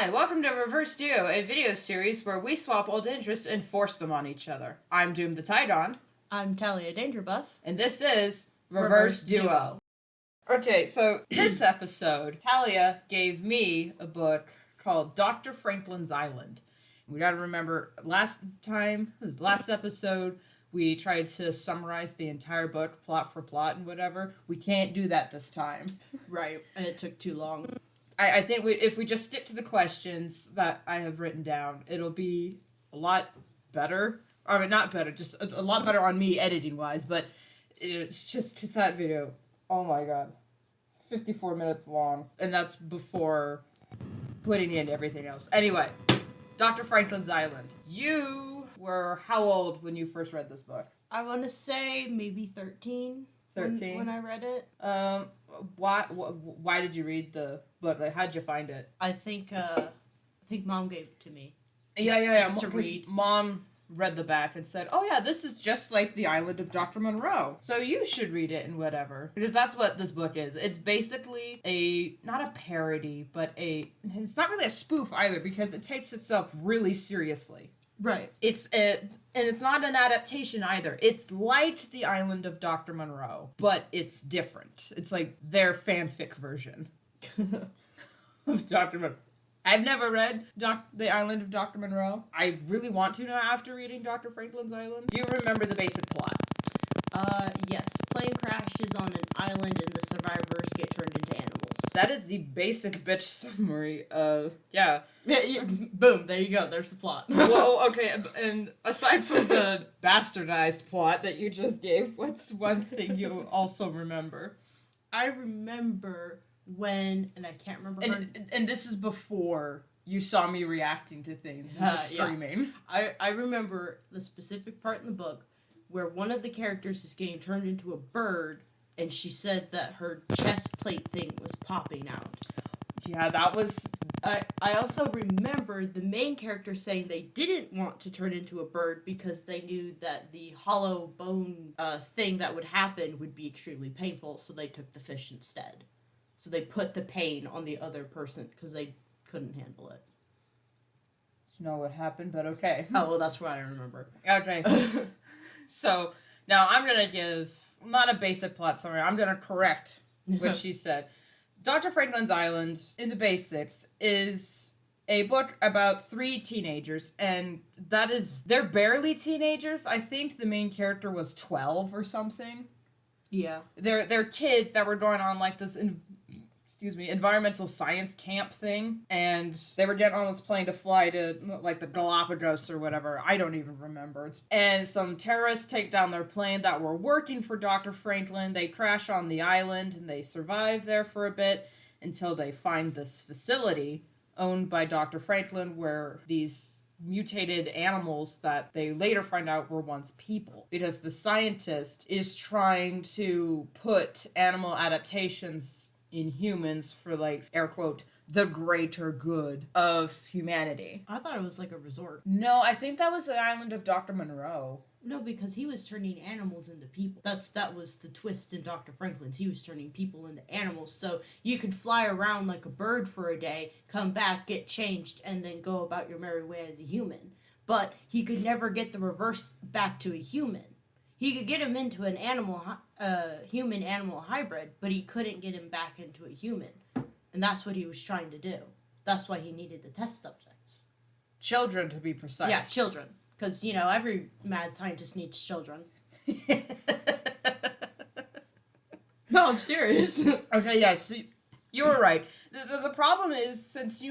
Hi, welcome to Reverse Duo, a video series where we swap old interests and force them on each other. I'm Doom the Tidon. I'm Talia Danger Buff. And this is Reverse Duo. Okay, so this episode, Talia gave me a book called Dr. Franklin's Island. We gotta remember, last episode, we tried to summarize the entire book, plot for plot and whatever. We can't do that this time. Right, and it took too long. I think if we just stick to the questions that I have written down, it'll be a lot better. I mean, not better, just a lot better on me editing-wise, but it's just because that video, oh my god, 54 minutes long, and that's before putting in everything else. Anyway, Dr. Franklin's Island. You were how old when you first read this book? I want to say maybe 13. 13? When I read it. Why did you read the book? Like, how'd you find it? I think Mom gave it to me. Just to read. Mom read the back and said, oh yeah, this is just like the Island of Dr. Monroe. So you should read it and whatever. Because that's what this book is. It's basically not a parody, but it's not really a spoof either because it takes itself really seriously. Right. And it's not an adaptation either. It's like the Island of Dr. Monroe, but it's different. It's like their fanfic version of Dr. Monroe. I've never read The Island of Dr. Monroe. I really want to now after reading Dr. Franklin's Island. Do you remember the basic plot? Yes. Plane crashes on an island and the survivors get turned into animals. That is the basic bitch summary of, yeah. Boom, there you go. There's the plot. Well, okay, and aside from the bastardized plot that you just gave, what's one thing you also remember? I remember when, and I can't remember and this is before you saw me reacting to things and just screaming. Yeah. I remember the specific part in the book where one of the characters is getting turned into a bird, and she said that her chest plate thing was popping out. Yeah, that was... I also remember the main character saying they didn't want to turn into a bird because they knew that the hollow bone thing that would happen would be extremely painful, so they took the fish instead. So they put the pain on the other person because they couldn't handle it. Don't know what happened, but okay. Oh, well, that's what I remember. Okay. So, now I'm going to give, not a basic plot summary, I'm going to correct what she said. Dr. Franklin's Island, in the basics, is a book about 3 teenagers, and they're barely teenagers. I think the main character was 12 or something. Yeah. They're kids that were going on, like, this environmental science camp thing, and they were getting on this plane to fly to, like, the Galapagos or whatever. I don't even remember. And some terrorists take down their plane that were working for Dr. Franklin. They crash on the island, and they survive there for a bit until they find this facility owned by Dr. Franklin where these mutated animals that they later find out were once people. Because the scientist is trying to put animal adaptations in humans for, like, air quote, the greater good of humanity. I thought it was like a resort. No, I think that was the Island of Dr. Monroe. No, because he was turning animals into people. That was the twist in Dr. Franklin's. He was turning people into animals, so you could fly around like a bird for a day, come back, get changed, and then go about your merry way as a human. But he could never get the reverse back to a human. He could get him into an human-animal hybrid, but he couldn't get him back into a human. And that's what he was trying to do. That's why he needed the test subjects. Children, to be precise. Yeah, children. Because, every mad scientist needs children. No, I'm serious. Okay, yes, you were right. The problem is, since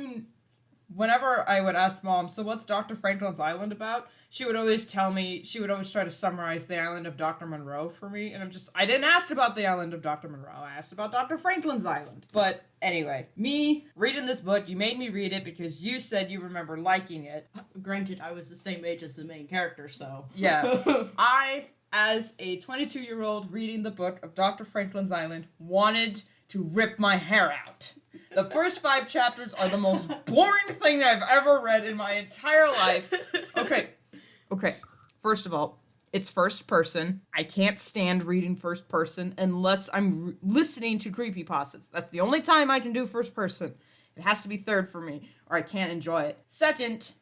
whenever I would ask Mom, so what's Dr. Franklin's Island about? She would always try to summarize the Island of Dr. Monroe for me, and I didn't ask about the Island of Dr. Monroe, I asked about Dr. Franklin's Island. But anyway, me reading this book, you made me read it because you said you remember liking it. Granted, I was the same age as the main character, so... Yeah. I, as a 22-year-old reading the book of Dr. Franklin's Island, wanted to rip my hair out. The first 5 chapters are the most boring thing I've ever read in my entire life. Okay. First of all, it's first person. I can't stand reading first person unless I'm listening to creepypastas. That's the only time I can do first person. It has to be third for me, or I can't enjoy it. Second,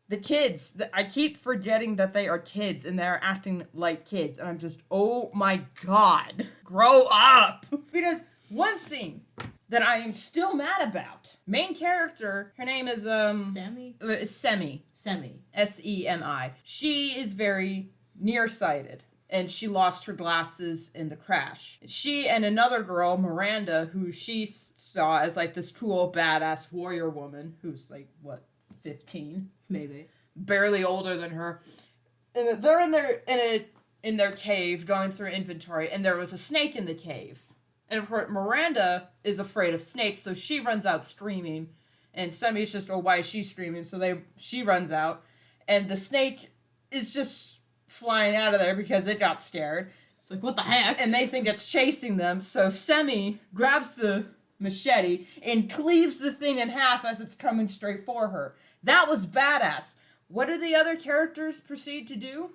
the kids. I keep forgetting that they are kids, and they're acting like kids, and I'm just, oh my god. Grow up! Because one scene that I am still mad about. Main character, her name is, Sammy? Semi. Semi. Semi. She is very nearsighted, and she lost her glasses in the crash. She and another girl, Miranda, who she saw as like this cool, badass warrior woman, who's like, what, 15? Maybe. Barely older than her. And they're in their cave going through inventory, and there was a snake in the cave. And Miranda is afraid of snakes, so she runs out screaming. And Semi's just, oh, why is she screaming? So she runs out, and the snake is just flying out of there because it got scared. It's like, what the heck? And they think it's chasing them, so Semi grabs the machete and cleaves the thing in half as it's coming straight for her. That was badass. What do the other characters proceed to do?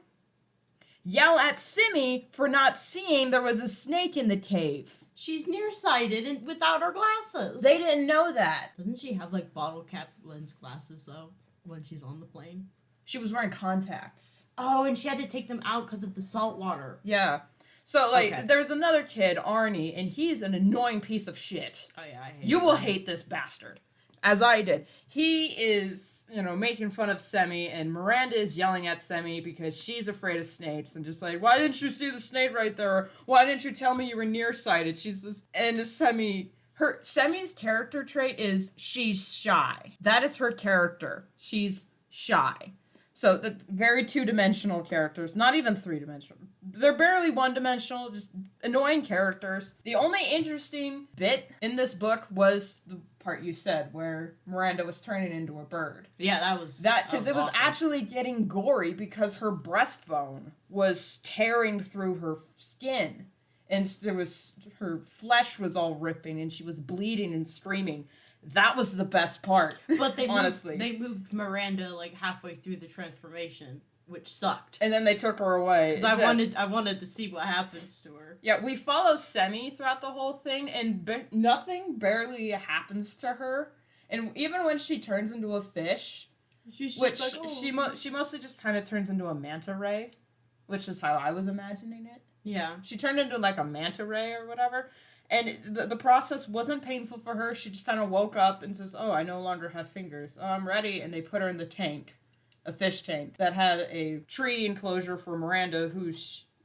Yell at Semi for not seeing there was a snake in the cave. She's nearsighted and without her glasses. They didn't know that. Doesn't she have, like, bottle cap lens glasses, though, when she's on the plane? She was wearing contacts. Oh, and she had to take them out because of the salt water. Yeah. So, like, Okay. there's another kid, Arnie, and he's an annoying piece of shit. Oh, yeah, I hate You will Arnie. hate this bastard. As I did. He is, making fun of Semi, and Miranda is yelling at Semi because she's afraid of snakes, and just like, why didn't you see the snake right there? Why didn't you tell me you were nearsighted? She's just, and Semi's character trait is she's shy. That is her character. She's shy. So, that's very two-dimensional characters, not even three-dimensional. They're barely one-dimensional, just annoying characters. The only interesting bit in this book was the part you said, where Miranda was turning into a bird. Yeah, that was Because it was awesome. actually getting gory because her breastbone was tearing through her skin. And her flesh was all ripping, and she was bleeding and screaming. That was the best part. But honestly. they moved Miranda like halfway through the transformation, which sucked. And then they took her away. Because I wanted to see what happens to her. Yeah, we follow Semi throughout the whole thing, and nothing barely happens to her. And even when she turns into a fish, She's which just like, oh. she mostly just kind of turns into a manta ray, which is how I was imagining it. Yeah. She turned into like a manta ray or whatever. And the process wasn't painful for her. She just kind of woke up and says, oh, I no longer have fingers. Oh, I'm ready. And they put her in the tank, a fish tank, that had a tree enclosure for Miranda, who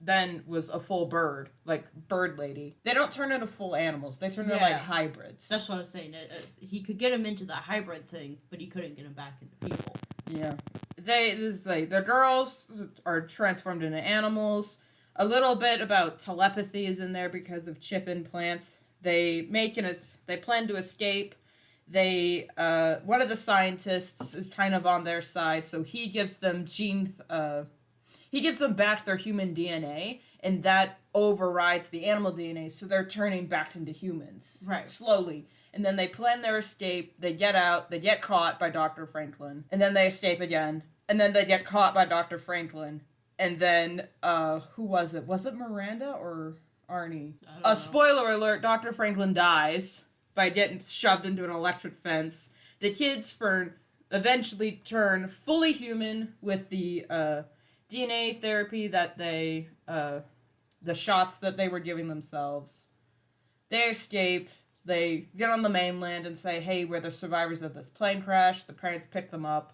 then was a full bird, like bird lady. They don't turn into full animals. They turn into like hybrids. That's what I was saying. He could get him into the hybrid thing, but he couldn't get him back into people. Yeah. The girls are transformed into animals. A little bit about telepathy is in there because of chip implants. They plan to escape. One of the scientists is kind of on their side, so he gives them back their human DNA, and that overrides the animal DNA, so they're turning back into humans. Right. Slowly. And then they plan their escape, they get out, they get caught by Dr. Franklin, and then they escape again, and then they get caught by Dr. Franklin. And then, who was it? Was it Miranda or Arnie? I don't know. Spoiler alert, Dr. Franklin dies by getting shoved into an electric fence. The kids eventually turn fully human with the DNA therapy that the shots that they were giving themselves. They escape. They get on the mainland and say, hey, we're the survivors of this plane crash. The parents pick them up.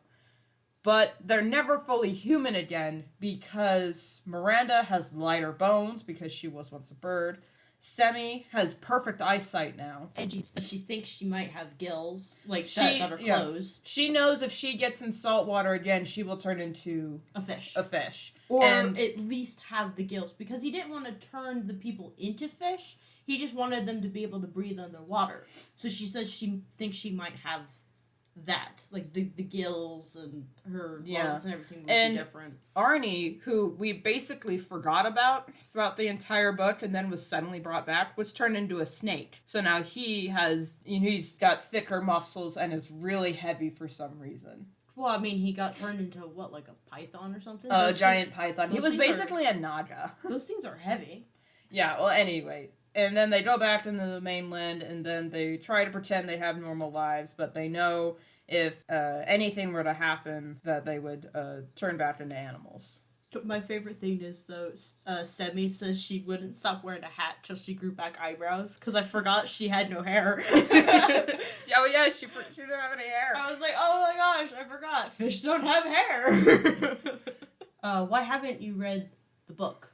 But they're never fully human again because Miranda has lighter bones because she was once a bird. Semi has perfect eyesight now. And she thinks she might have gills, that are closed. She knows if she gets in salt water again, she will turn into A fish. Or at least have the gills. Because he didn't want to turn the people into fish. He just wanted them to be able to breathe underwater. So she says she thinks she might have that. Like, the gills and her lungs and everything would be different. Arnie, who we basically forgot about throughout the entire book and then was suddenly brought back, was turned into a snake. So now he's got thicker muscles and is really heavy for some reason. Well, I mean, he got turned into, like a python or something? A giant python. He was basically a naga. Those things are heavy. Yeah, well, anyway. And then they go back into the mainland, and then they try to pretend they have normal lives, but they know if anything were to happen, that they would turn back into animals. My favorite thing is, though, Semi says she wouldn't stop wearing a hat till she grew back eyebrows, because I forgot she had no hair. Oh yeah, she didn't have any hair. I was like, oh my gosh, I forgot. Fish don't have hair. Why haven't you read the book?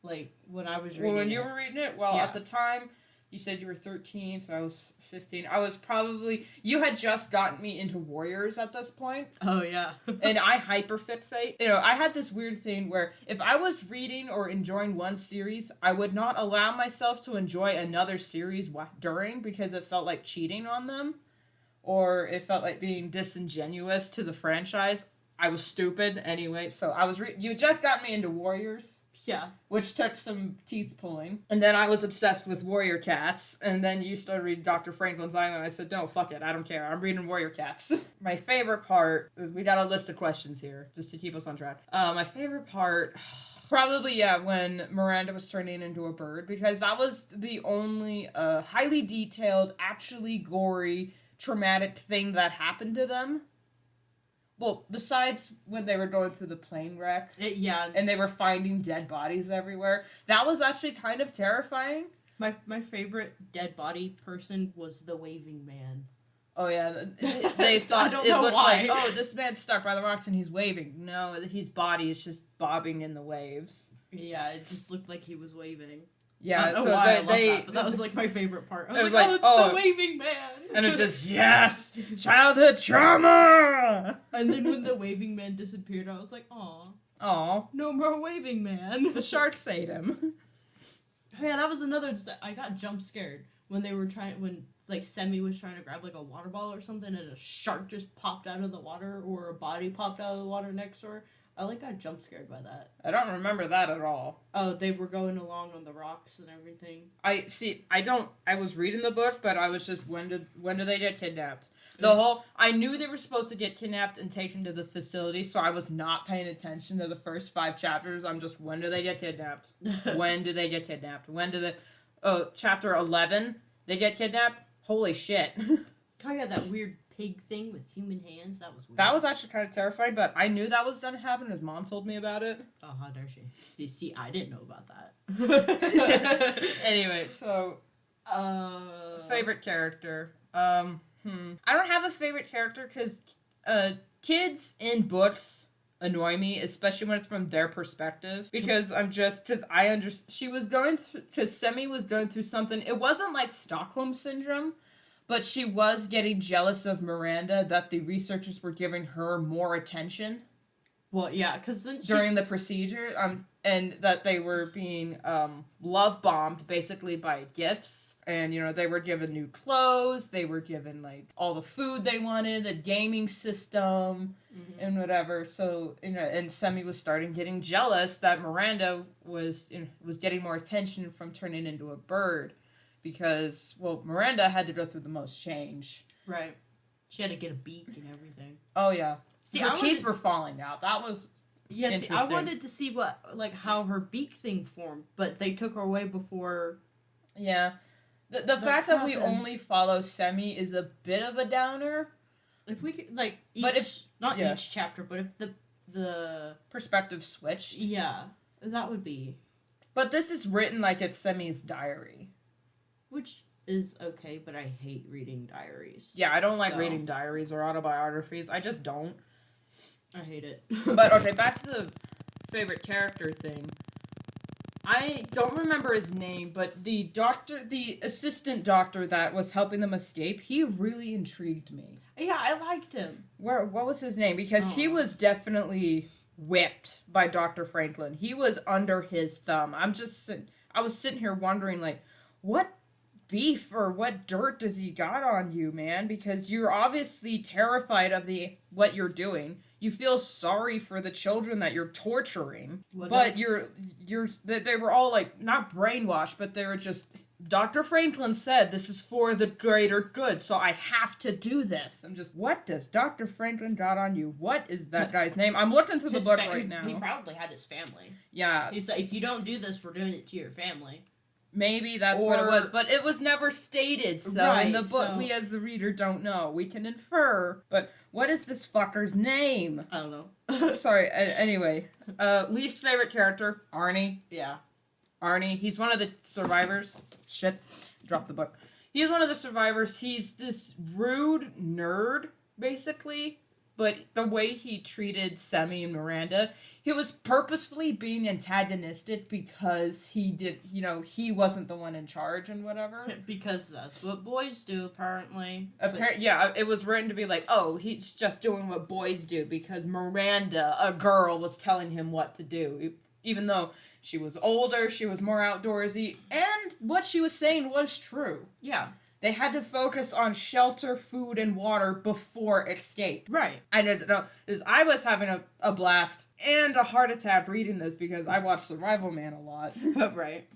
Like, when I was reading it. When you were reading it? Well, Yeah. at the time, you said you were 13, so I was 15. I was probably... You had just gotten me into Warriors at this point. Oh, yeah. And I hyperfixate. You know, I had this weird thing where if I was reading or enjoying one series, I would not allow myself to enjoy another series during, because it felt like cheating on them. Or it felt like being disingenuous to the franchise. I was stupid anyway, so I was... You just got me into Warriors. Yeah. Which took some teeth pulling. And then I was obsessed with Warrior Cats. And then you started reading Dr. Franklin's Island. I said, no, fuck it. I don't care. I'm reading Warrior Cats. My favorite part, we got a list of questions here, just to keep us on track. My favorite part, probably, yeah, when Miranda was turning into a bird. Because that was the only highly detailed, actually gory, traumatic thing that happened to them. Well, besides when they were going through the plane wreck. Yeah. And they were finding dead bodies everywhere. That was actually kind of terrifying. My favorite dead body person was the waving man. Oh, yeah. They thought I it looked why. like, oh, this man's stuck by the rocks and he's waving. No, his body is just bobbing in the waves. Yeah, it just looked like he was waving. Yeah, I don't know so why I love they that, but that was like my favorite part. I was, It was like, like, oh, it's oh. the waving man. And it just, yes! Childhood trauma! And then when the waving man disappeared, I was like, aw, Aw. no more waving man. The sharks ate him. Yeah, that was another. I got jump scared when they were when like Semi was trying to grab like a water ball or something, and a shark just popped out of the water, or a body popped out of the water next to her. I like got jump scared by that. I don't remember that at all. Oh, they were going along on the rocks and everything. I was reading the book, but I was just, when do they get kidnapped? I knew they were supposed to get kidnapped and taken to the facility, so I was not paying attention to the first 5 chapters. I'm just, when do they get kidnapped? When do they get kidnapped? Chapter 11, they get kidnapped? Holy shit. I got that weird pig thing with human hands. That was weird. That was actually kind of terrifying, but I knew that was going to happen. His mom told me about it. Oh, how dare she? See, I didn't know about that. Anyway, so... favorite character. I don't have a favorite character because kids in books annoy me, especially when it's from their perspective. Because Semi was going through something. It wasn't like Stockholm Syndrome, but she was getting jealous of Miranda that the researchers were giving her more attention. Well, yeah, because during the procedure, and that they were being love bombed basically by gifts, and they were given new clothes, they were given like all the food they wanted, a gaming system, and whatever. So and Semi was starting getting jealous that Miranda was getting more attention from turning into a bird, because Miranda had to go through the most change. Right, she had to get a beak and everything. Oh yeah. See, her teeth were falling out. That was interesting. I wanted to see how her beak thing formed, but they took her away before. Yeah, the fact that we only follow Semi is a bit of a downer. If we could each chapter, but if the perspective switched, yeah, that would be. But this is written like it's Semi's diary, which is okay, but I hate reading diaries. Yeah, I don't like reading diaries or autobiographies. I just don't. I hate it. But okay, back to the favorite character thing. I don't remember his name, but the assistant doctor that was helping them escape, he really intrigued me. Yeah, I liked him. What was his name? Because he was definitely whipped by Dr. Franklin. He was under his thumb. I was sitting here wondering, like, what beef or what dirt does he got on you, man? Because you're obviously terrified of what you're doing. You feel sorry for the children that you're torturing, but they were all like not brainwashed, but they were just. Dr. Franklin said this is for the greater good, so I have to do this. I'm just, what does Dr. Franklin got on you? What is that guy's name? I'm looking through the book right now. He probably had his family. Yeah. He's like, if you don't do this, we're doing it to your family. Maybe that's what it was, but it was never stated, so in the book, we as the reader don't know. We can infer, but what is this fucker's name? I don't know. Sorry, anyway. Least favorite character, Arnie. Yeah. Arnie, he's one of the survivors. Shit, dropped the book. He's one of the survivors. He's this rude nerd, basically. But the way he treated Semi and Miranda, he was purposefully being antagonistic because he wasn't the one in charge and whatever. Because that's what boys do, apparently. Yeah, it was written to be like, oh, he's just doing what boys do because Miranda, a girl, was telling him what to do. Even though she was older, she was more outdoorsy, and what she was saying was true. Yeah. They had to focus on shelter, food, and water before escape. Right. I didn't know. I was having a blast and a heart attack reading this because I watched Survival Man a lot. Right.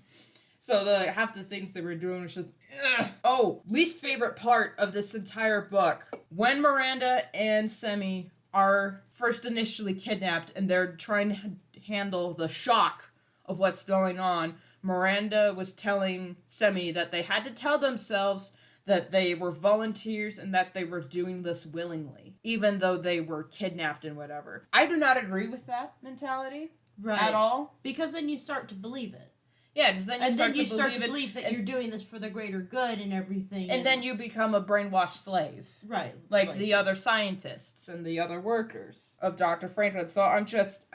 So half the things they were doing was just, ugh. Oh, least favorite part of this entire book. When Miranda and Semi are first initially kidnapped and they're trying to handle the shock of what's going on, Miranda was telling Semi that they had to tell themselves that they were volunteers and that they were doing this willingly, even though they were kidnapped and whatever. I do not agree with that mentality at all. Because then you start to believe it. Yeah, because then you start to believe that you're doing this for the greater good and everything. And then you become a brainwashed slave. Right. Like the other scientists and the other workers of Dr. Franklin. So I'm just,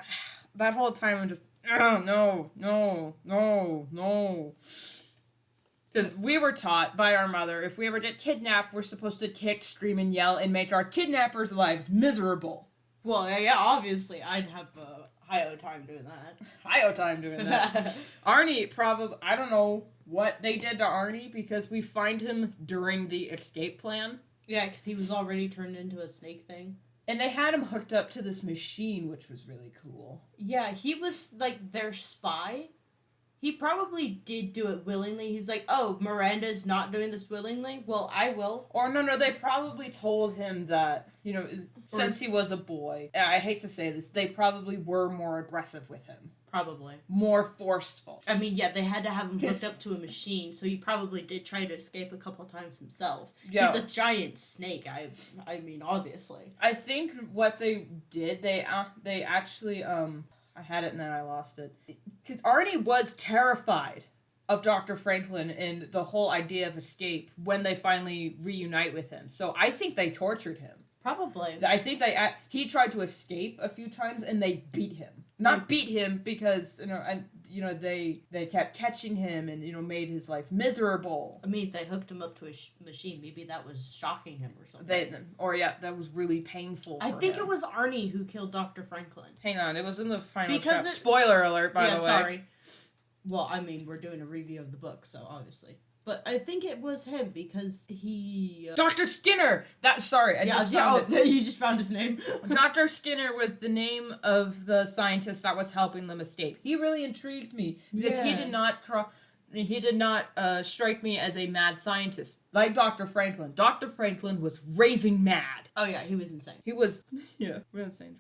that whole time I'm just, oh, no. Because we were taught by our mother, if we ever get kidnapped, we're supposed to kick, scream, and yell and make our kidnappers' lives miserable. Well, yeah, obviously, I'd have a high-o time doing that. Arnie probably, I don't know what they did to Arnie, because we find him during the escape plan. Yeah, because he was already turned into a snake thing. And they had him hooked up to this machine, which was really cool. Yeah, he was, like, their spy. He probably did do it willingly. He's like, oh, Miranda's not doing this willingly? Well, I will. Or no, they probably told him that, since he was a boy, I hate to say this, they probably were more aggressive with him. Probably. More forceful. I mean, yeah, they had to have him hooked up to a machine, so he probably did try to escape a couple times himself. Yeah. He's a giant snake, I mean, obviously. I think what they did, they actually, I had it and then I lost it. Because Arnie was terrified of Dr. Franklin and the whole idea of escape when they finally reunite with him. So I think they tortured him. Probably. I think he tried to escape a few times and they beat him. Not beat him because, they kept catching him and, made his life miserable. I mean, they hooked him up to a machine. Maybe that was shocking him or something. That was really painful for him. I think it was Arnie who killed Dr. Franklin. Hang on, it was in the final chapter. Spoiler alert, by the way. Sorry. Well, I mean, we're doing a review of the book, so obviously. But I think it was him because he... Dr. Skinner! You just found his name. Dr. Skinner was the name of the scientist that was helping them escape. He really intrigued me because he did not strike me as a mad scientist like Dr. Franklin. Dr. Franklin was raving mad. Oh yeah, he was insane. He was... Yeah. We're insane.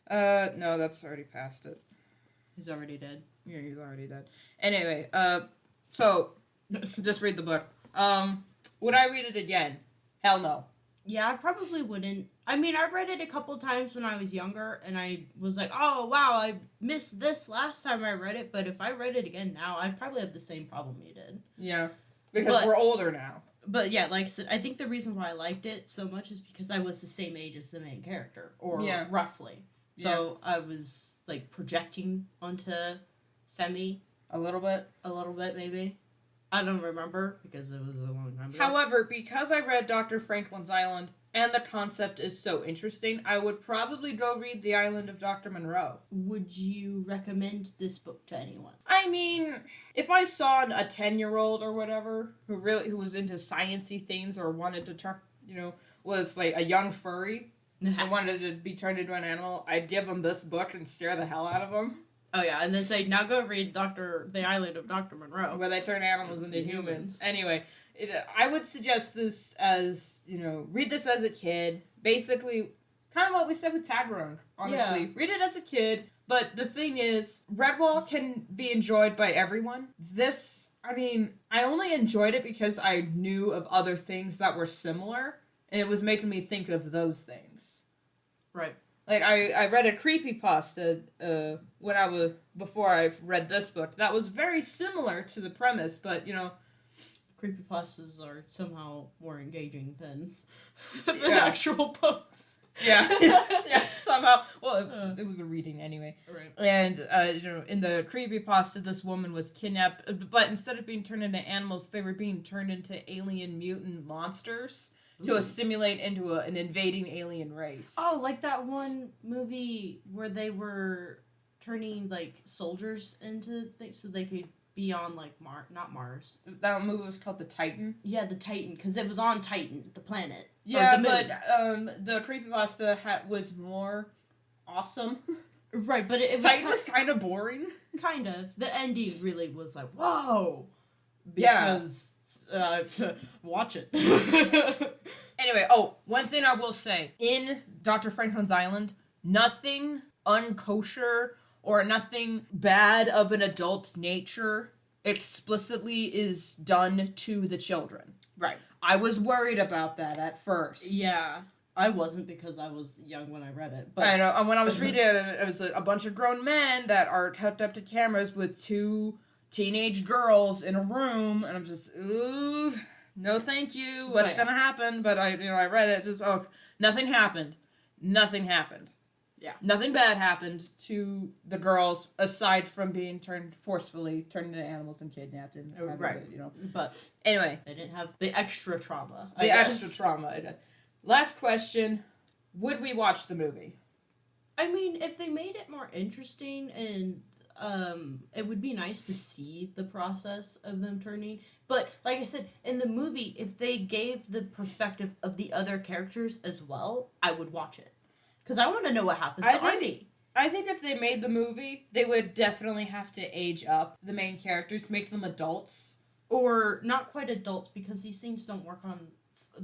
No, that's already past it. He's already dead. Yeah, he's already dead. Anyway, so, just read the book. Would I read it again? Hell no. Yeah, I probably wouldn't. I mean, I read it a couple times when I was younger, and I was like, oh, wow, I missed this last time I read it, but if I read it again now, I'd probably have the same problem you did. Yeah, because we're older now. But yeah, like I said, I think the reason why I liked it so much is because I was the same age as the main character, or roughly. So I was, like, projecting onto Semi. A little bit, maybe. I don't remember, because it was a long time ago. However, because I read Dr. Franklin's Island, and the concept is so interesting, I would probably go read The Island of Dr. Monroe. Would you recommend this book to anyone? I mean, if I saw a 10-year-old or whatever, who was into science-y things, or wanted to turn, was, like, a young furry, and wanted to be turned into an animal, I'd give them this book and scare the hell out of them. Oh yeah, and then say, now go read The Island of Dr. Monroe. Where they turn animals into humans. Anyway, I would suggest this as, read this as a kid. Basically, kind of what we said with Taggerone, honestly. Yeah. Read it as a kid, but the thing is, Redwall can be enjoyed by everyone. This, I mean, I only enjoyed it because I knew of other things that were similar, and it was making me think of those things. Right. Like, I read a creepypasta before I read this book that was very similar to the premise, but, you know... Creepypastas are somehow more engaging than Yeah. actual books. Yeah. Yeah, somehow. Well, it was a reading anyway. Right. And, you know, in the creepypasta, this woman was kidnapped, but instead of being turned into animals, they were being turned into alien mutant monsters to assimilate into an invading alien race. Oh, like that one movie where they were turning, like, soldiers into things so they could be on, like, not Mars. That movie was called The Titan. Yeah, the Titan, because it was on Titan, the planet. Yeah, the but the creepypasta was more awesome. Right, but it Titan was kind of boring. Kind of. The ending really was like, whoa! Yeah. Because, watch it. Anyway, one thing I will say. In Dr. Franklin's Island, nothing unkosher or nothing bad of an adult's nature explicitly is done to the children. Right. I was worried about that at first. Yeah. I wasn't because I was young when I read it. But I know, and when I was reading it, it was a bunch of grown men that are hooked up to cameras with two teenage girls in a room, and I'm just, ooh, no thank you, what's gonna happen? But I read it, just, nothing happened. Nothing happened. Yeah. Nothing bad happened to the girls, aside from being forcefully turned into animals and kidnapped and right. But anyway. They didn't have the extra trauma. Extra trauma. Last question. Would we watch the movie? I mean, if they made it more interesting and it would be nice to see the process of them turning. But like I said, in the movie, if they gave the perspective of the other characters as well, I would watch it. Because I want to know what happens to Arnie. I think if they made the movie, they would definitely have to age up the main characters, make them adults. Or not quite adults, because these things don't work on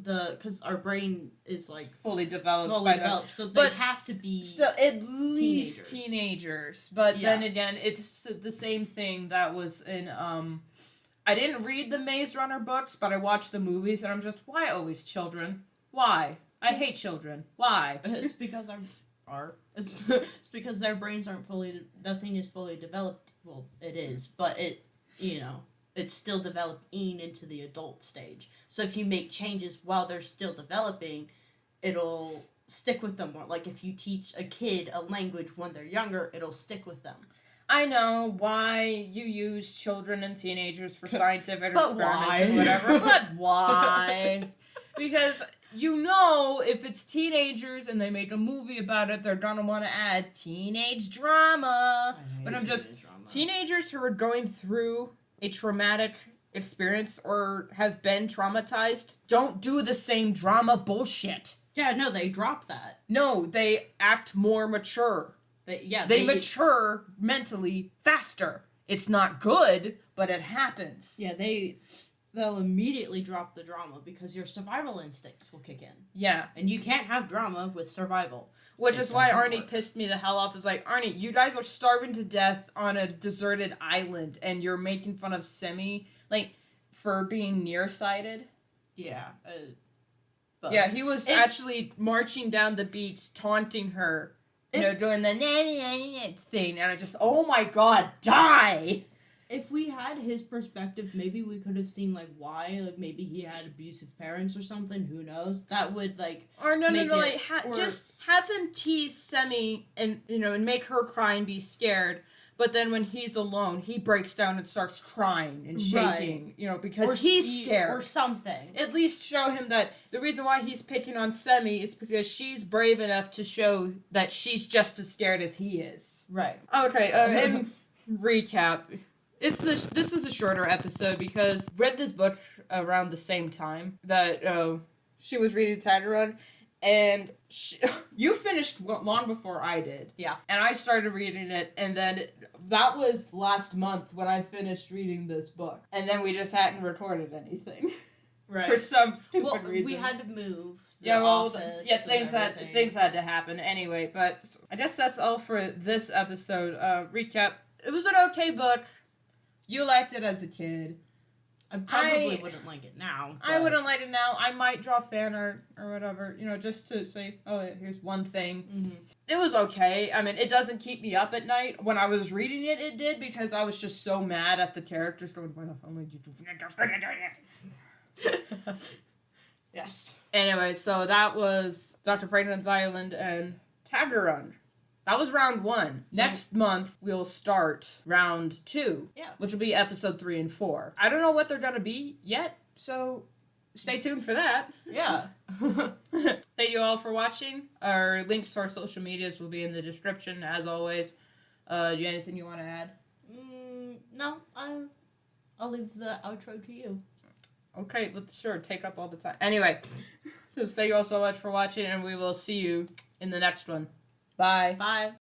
because our brain is like fully developed. So they have to be still at least teenagers. But then again, it's the same thing that was in I didn't read the Maze Runner books, but I watched the movies, and I'm just, why always children? Why? I hate children. Why? It's because it's because their brains aren't nothing is fully developed. Well, it is, but it's still developing into the adult stage. So if you make changes while they're still developing, it'll stick with them more. Like if you teach a kid a language when they're younger, it'll stick with them. I know why you use children and teenagers for scientific experiments and whatever, but why? Because if it's teenagers and they make a movie about it, they're gonna want to add teenage drama. But I'm just teenagers who are going through a traumatic experience or have been traumatized don't do the same drama bullshit. Yeah, no, they drop that. No, they act more mature. They mature mentally faster. It's not good, but it happens. Yeah, they'll immediately drop the drama because your survival instincts will kick in. Yeah. And you can't have drama with survival. Which is why Arnie pissed me the hell off. Is like, Arnie, you guys are starving to death on a deserted island, and you're making fun of Semi, for being nearsighted. Yeah. Yeah, he was actually marching down the beach, taunting her, doing the thing, and I just, oh my god, die! If we had his perspective, maybe we could have seen, why, maybe he had abusive parents or something, who knows? That would, just have him tease Semi and, and make her cry and be scared, but then when he's alone, he breaks down and starts crying and shaking, because he's scared. Or something. At least show him that the reason why he's picking on Semi is because she's brave enough to show that she's just as scared as he is. Right. Okay, and recap. This was a shorter episode because I read this book around the same time that she was reading Taggerone, and you finished long before I did. Yeah. And I started reading it, and then that was last month when I finished reading this book. And then we just hadn't recorded anything. Right. For some stupid reason. We had to move Yeah, well, office yeah, and everything. things had to happen anyway. But I guess that's all for this episode. Recap: it was an okay book. You liked it as a kid. I probably wouldn't like it now. I wouldn't like it now. I might draw fan art or whatever, just to say, oh, here's one thing. Mm-hmm. It was okay. I mean, it doesn't keep me up at night. When I was reading it, it did, because I was just so mad at the characters going, why the hell did you do that? Yes. Anyway, so that was Dr. Franklin's Island and Tagarung. That was round 1. So Next month, we'll start round 2. Yeah. Which will be episode 3 and 4. I don't know what they're going to be yet, so stay tuned for that. Yeah. Thank you all for watching. Our links to our social medias will be in the description, as always. Do you have anything you want to add? No, I'll leave the outro to you. Okay, but sure, take up all the time. Anyway, thank you all so much for watching, and we will see you in the next one. Bye. Bye.